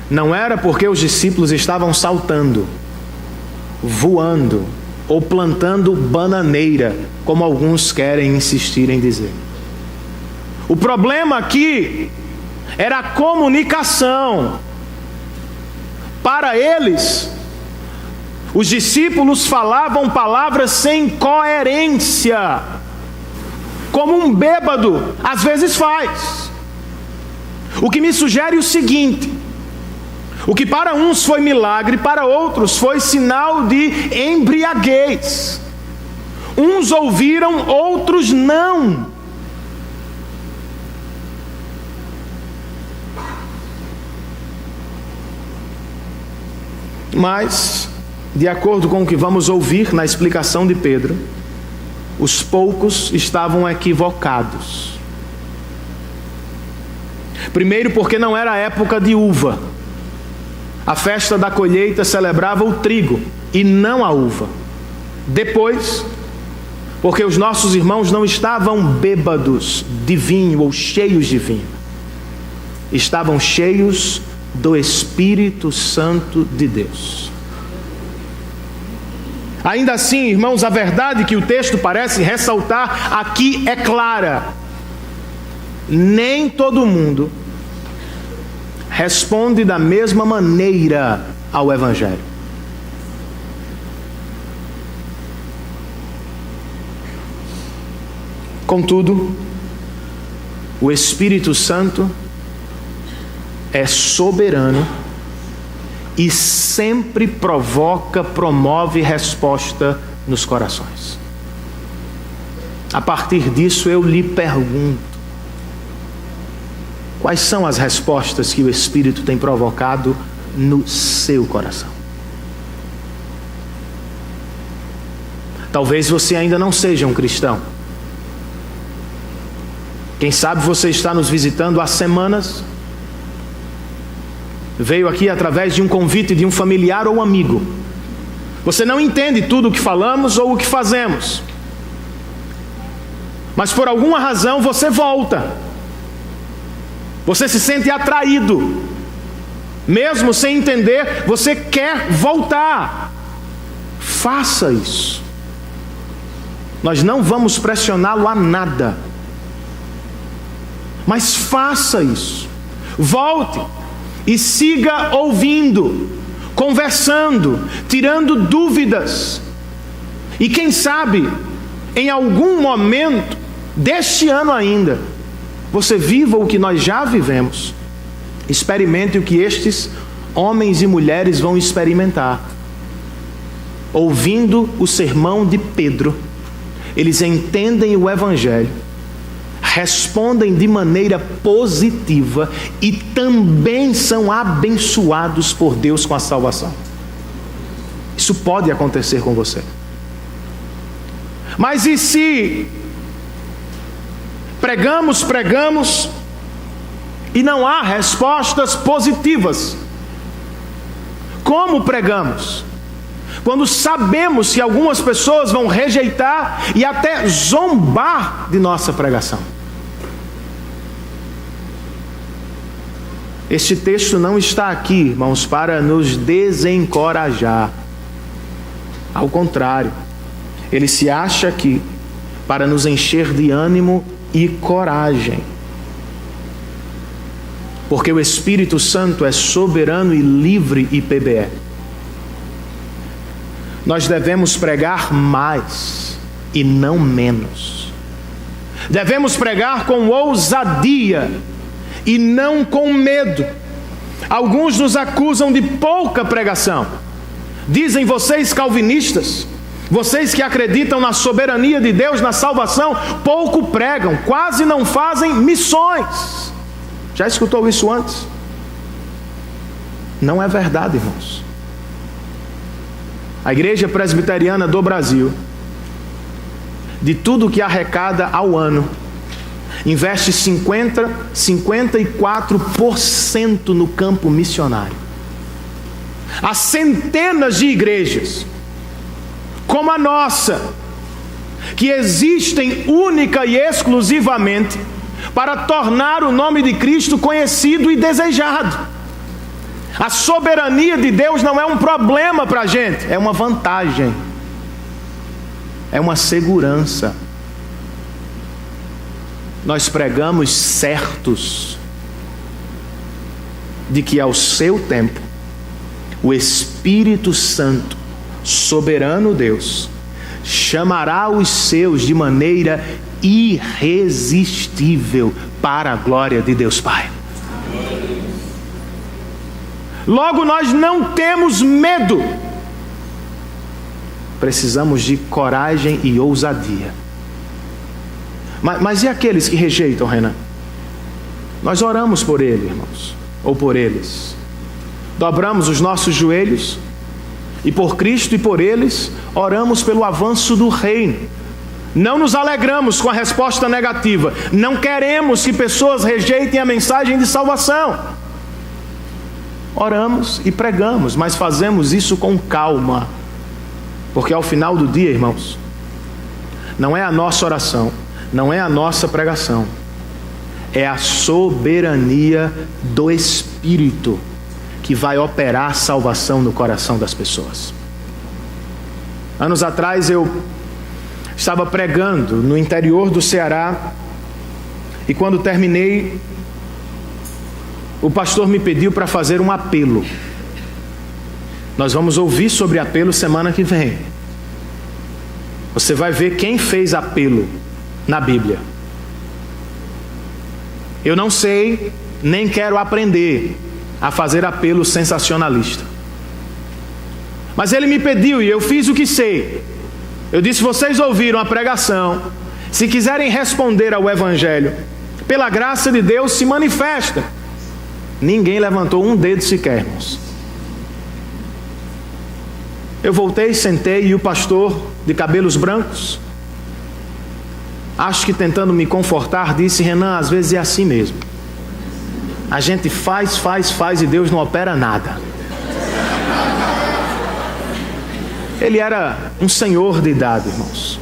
não era porque os discípulos estavam saltando, voando ou plantando bananeira, como alguns querem insistir em dizer. O problema aqui era a comunicação. Para eles, os discípulos falavam palavras sem coerência, como um bêbado às vezes faz. O que me sugere o seguinte: o que para uns foi milagre, para outros foi sinal de embriaguez. Uns ouviram, outros não. Mas, de acordo com o que vamos ouvir na explicação de Pedro, os poucos estavam equivocados. Primeiro, porque não era a época de uva. A festa da colheita celebrava o trigo e não a uva. Depois, porque os nossos irmãos não estavam bêbados de vinho ou cheios de vinho. Estavam cheios do Espírito Santo de Deus. Ainda assim, irmãos, a verdade que o texto parece ressaltar aqui é clara. Nem todo mundo responde da mesma maneira ao Evangelho. Contudo, o Espírito Santo é soberano e sempre promove resposta nos corações. A partir disso eu lhe pergunto: quais são as respostas que o Espírito tem provocado no seu coração. Talvez você ainda não seja um cristão. Quem sabe você está nos visitando há semanas, veio aqui através de um convite de um familiar ou amigo. Você não entende tudo o que falamos ou o que fazemos, mas por alguma razão você volta. Você se sente atraído, mesmo sem entender, você quer voltar. Faça isso. Nós não vamos pressioná-lo a nada, mas faça isso. Volte e siga ouvindo, conversando, tirando dúvidas. E quem sabe, em algum momento deste ano ainda, você viva o que nós já vivemos. Experimente o que estes homens e mulheres vão experimentar. Ouvindo o sermão de Pedro, eles entendem o Evangelho, respondem de maneira positiva e também são abençoados por Deus com a salvação. Isso pode acontecer com você. Mas e se pregamos e não há respostas positivas? Como pregamos quando sabemos que algumas pessoas vão rejeitar e até zombar de nossa pregação? Este texto não está aqui, irmãos, para nos desencorajar. Ao contrário, ele se acha aqui para nos encher de ânimo e coragem. Porque o Espírito Santo é soberano e livre e PBE. Nós devemos pregar mais e não menos. Devemos pregar com ousadia e não com medo. Alguns nos acusam de pouca pregação. Dizem: vocês calvinistas, vocês que acreditam na soberania de Deus, na salvação, pouco pregam, quase não fazem missões. Já escutou isso antes? Não é verdade, irmãos. A Igreja Presbiteriana do Brasil, de tudo que arrecada ao ano, investe 54% no campo missionário. Há centenas de igrejas, como a nossa, que existem única e exclusivamente para tornar o nome de Cristo conhecido e desejado. A soberania de Deus não é um problema para a gente, é uma vantagem, é uma segurança. Nós pregamos certos de que ao seu tempo o Espírito Santo, soberano Deus, chamará os seus de maneira irresistível para a glória de Deus Pai. Logo, nós não temos medo. Precisamos de coragem e ousadia. Mas e aqueles que rejeitam, Renan? Nós oramos por ele, irmãos, ou por eles. Dobramos os nossos joelhos e por Cristo e por eles oramos pelo avanço do reino. Não nos alegramos com a resposta negativa. Não queremos que pessoas rejeitem a mensagem de salvação. Oramos e pregamos, mas fazemos isso com calma. Porque ao final do dia, irmãos, não é a nossa oração, não é a nossa pregação, é a soberania do Espírito que vai operar a salvação no coração das pessoas. Anos atrás eu estava pregando no interior do Ceará e quando terminei, o pastor me pediu para fazer um apelo. Nós vamos ouvir sobre apelo semana que vem. Você vai ver quem fez apelo na Bíblia. Eu não sei, nem quero aprender a fazer apelo sensacionalista. Mas ele me pediu e eu fiz o que sei. Eu disse: vocês ouviram a pregação. Se quiserem responder ao Evangelho, pela graça de Deus se manifesta. Ninguém levantou um dedo sequer, irmãos. Eu voltei, sentei e o pastor, de cabelos brancos, acho que tentando me confortar, disse: Renan, às vezes é assim mesmo. A gente faz e Deus não opera nada. Ele era um senhor de idade, irmãos.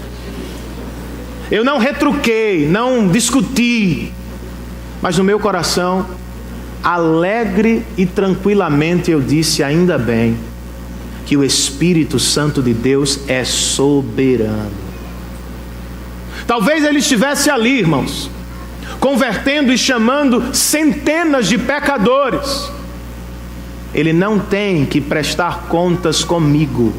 Eu não retruquei, não discuti, mas no meu coração, alegre e tranquilamente, eu disse: ainda bem que o Espírito Santo de Deus é soberano. Talvez ele estivesse ali, irmãos, convertendo e chamando centenas de pecadores. Ele não tem que prestar contas comigo.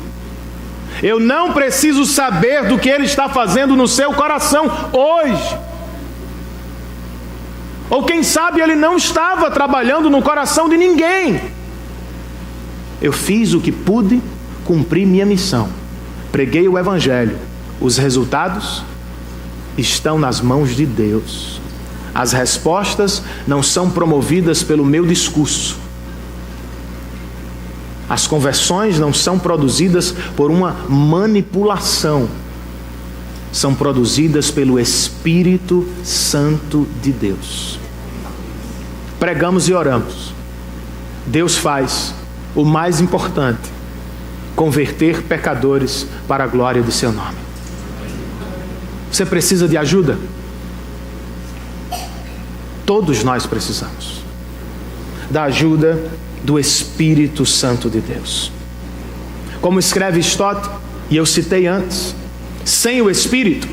Eu não preciso saber do que ele está fazendo no seu coração hoje. Ou quem sabe ele não estava trabalhando no coração de ninguém. Eu fiz o que pude, cumpri minha missão. Preguei o Evangelho. Os resultados estão nas mãos de Deus. As respostas não são promovidas pelo meu discurso. As conversões não são produzidas por uma manipulação. São produzidas pelo Espírito Santo de Deus. Pregamos e oramos. Deus faz o mais importante: converter pecadores para a glória de seu nome. Você precisa de ajuda? Todos nós precisamos da ajuda do Espírito Santo de Deus. Como escreve Stott, e eu citei antes, sem o Espírito,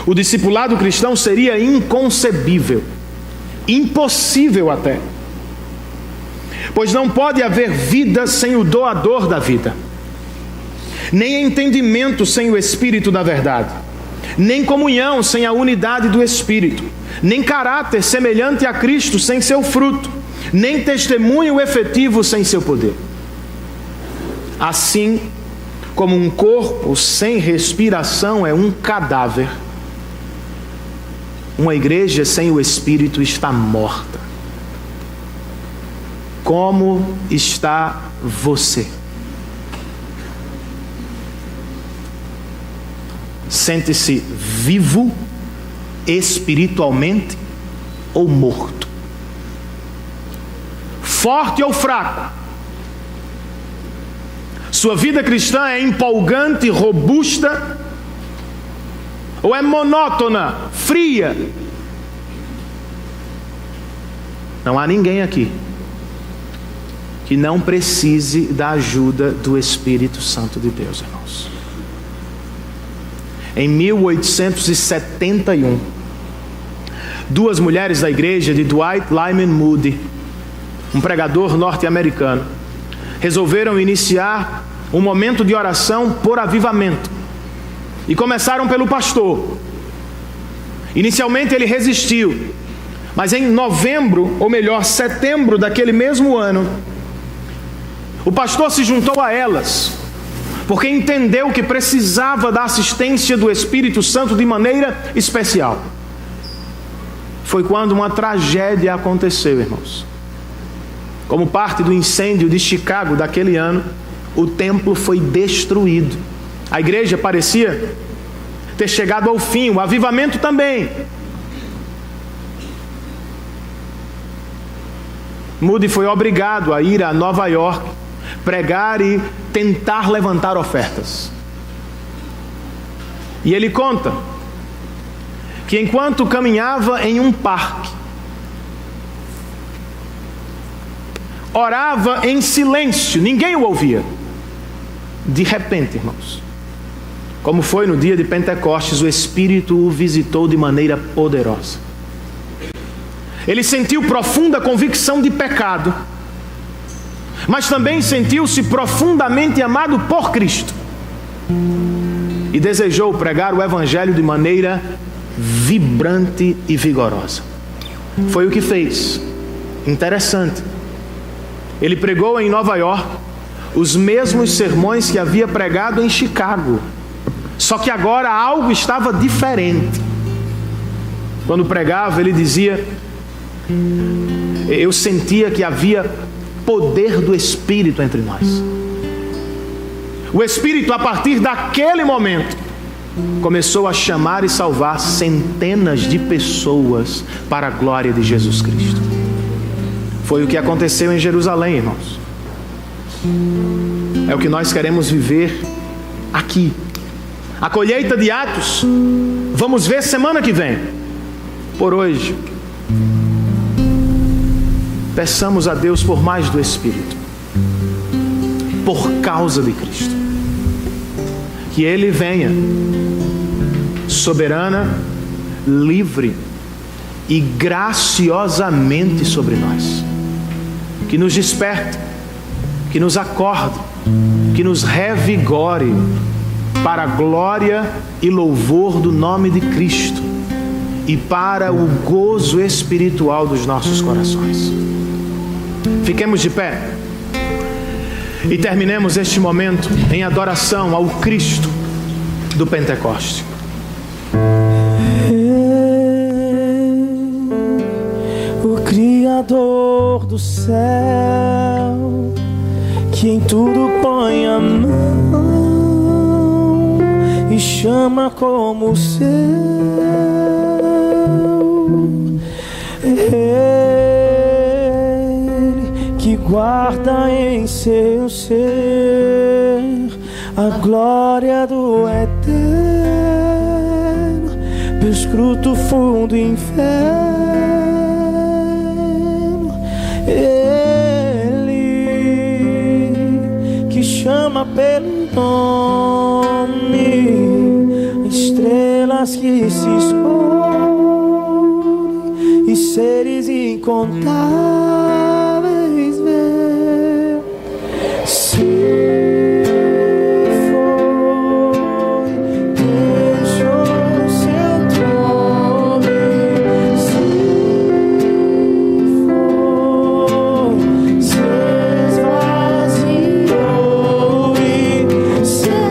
o discipulado cristão seria inconcebível, impossível até. Pois não pode haver vida sem o doador da vida, nem entendimento sem o Espírito da verdade, nem comunhão sem a unidade do Espírito, nem caráter semelhante a Cristo sem seu fruto, nem testemunho efetivo sem seu poder. Assim como um corpo sem respiração é um cadáver, uma igreja sem o Espírito está morta. Como está você? Sente-se vivo espiritualmente ou morto? Forte ou fraco? Sua vida cristã é empolgante, robusta, ou é monótona, fria? Não há ninguém aqui que não precise da ajuda do Espírito Santo de Deus, irmãos. Em 1871, duas mulheres da igreja de Dwight Lyman Moody, um pregador norte-americano, resolveram iniciar um momento de oração por avivamento. E começaram pelo pastor. Inicialmente ele resistiu, mas em novembro, ou melhor, setembro daquele mesmo ano, o pastor se juntou a elas, porque entendeu que precisava da assistência do Espírito Santo de maneira especial. Foi quando uma tragédia aconteceu, irmãos. Como parte do incêndio de Chicago daquele ano, o templo foi destruído. A igreja parecia ter chegado ao fim, o avivamento também. Moody foi obrigado a ir a Nova York, pregar e tentar levantar ofertas. E ele conta que enquanto caminhava em um parque, orava em silêncio, ninguém o ouvia. De repente, irmãos, como foi no dia de Pentecostes, o Espírito o visitou de maneira poderosa. Ele sentiu profunda convicção de pecado, mas também sentiu-se profundamente amado por Cristo e desejou pregar o Evangelho de maneira vibrante e vigorosa. Foi o que fez. Interessante. Ele pregou em Nova York os mesmos sermões que havia pregado em Chicago, só que agora algo estava diferente. Quando pregava, ele dizia: eu sentia que havia poder do Espírito entre nós. O Espírito, a partir daquele momento, começou a chamar e salvar centenas de pessoas para a glória de Jesus Cristo. Foi o que aconteceu em Jerusalém, irmãos. É o que nós queremos viver aqui. A colheita de Atos, vamos ver semana que vem. Por hoje, peçamos a Deus por mais do Espírito, por causa de Cristo. Que Ele venha, soberana, livre e graciosamente sobre nós. Que nos desperte, que nos acorde, que nos revigore para a glória e louvor do nome de Cristo e para o gozo espiritual dos nossos corações. Fiquemos de pé e terminemos este momento em adoração ao Cristo do Pentecoste. O Criador do céu, que em tudo põe a mão e chama como o seu. Ele que guarda em seu ser a glória do eterno, perscruta o fundo inferno. Ele que chama pelo nome estrelas que se escondem e seres incontáveis ver. Se foi, deixou seu trono. Se foi, se esvaziou e céu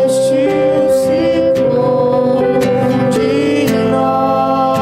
vestiu-se de nós.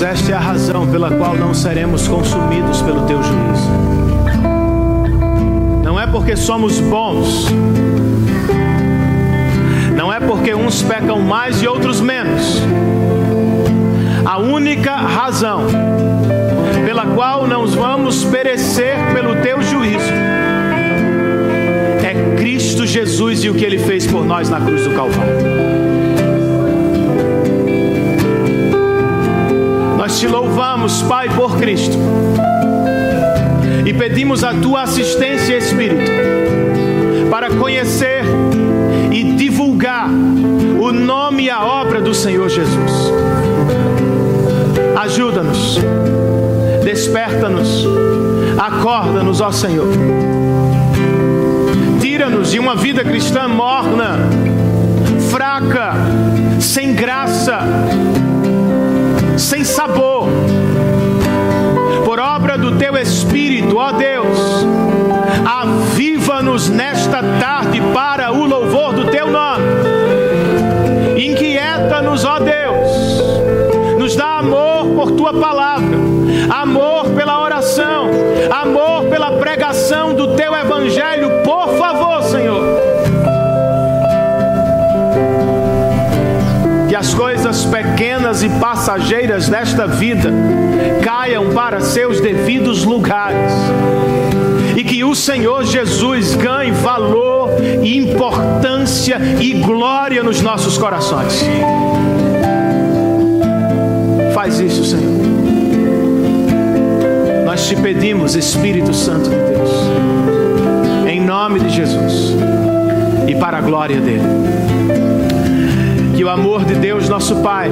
Deus, esta é a razão pela qual não seremos consumidos pelo teu juízo. Não é porque somos bons, não é porque uns pecam mais e outros menos. A única razão pela qual não vamos perecer pelo teu juízo é Cristo Jesus e o que Ele fez por nós na cruz do Calvário. Nós te louvamos, Pai, por Cristo, e pedimos a tua assistência, Espírito, para conhecer e divulgar o nome e a obra do Senhor Jesus. Ajuda-nos, desperta-nos, acorda-nos, ó Senhor. Tira-nos de uma vida cristã morna, fraca, sem graça, sem sabor. Por obra do teu Espírito, ó Deus, aviva-nos nesta tarde para o louvor do teu nome. Inquieta-nos, ó Deus, nos dá amor por tua palavra, amor pela oração, amor pela pregação do teu evangelho, por favor, Senhor. Que as coisas pequenas e passageiras desta vida caiam para seus devidos lugares, e que o Senhor Jesus ganhe valor, importância e glória nos nossos corações. Faz isso, Senhor. Nós te pedimos, Espírito Santo de Deus, em nome de Jesus e para a glória dele. Que o amor de Deus, nosso Pai,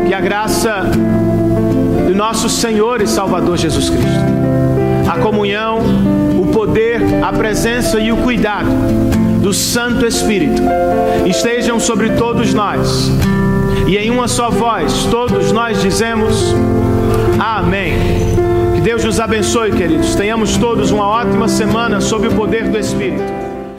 que a graça do nosso Senhor e Salvador Jesus Cristo, a comunhão, o poder, a presença e o cuidado do Santo Espírito estejam sobre todos nós. E em uma só voz, todos nós dizemos amém. Que Deus nos abençoe, queridos. Tenhamos todos uma ótima semana sob o poder do Espírito.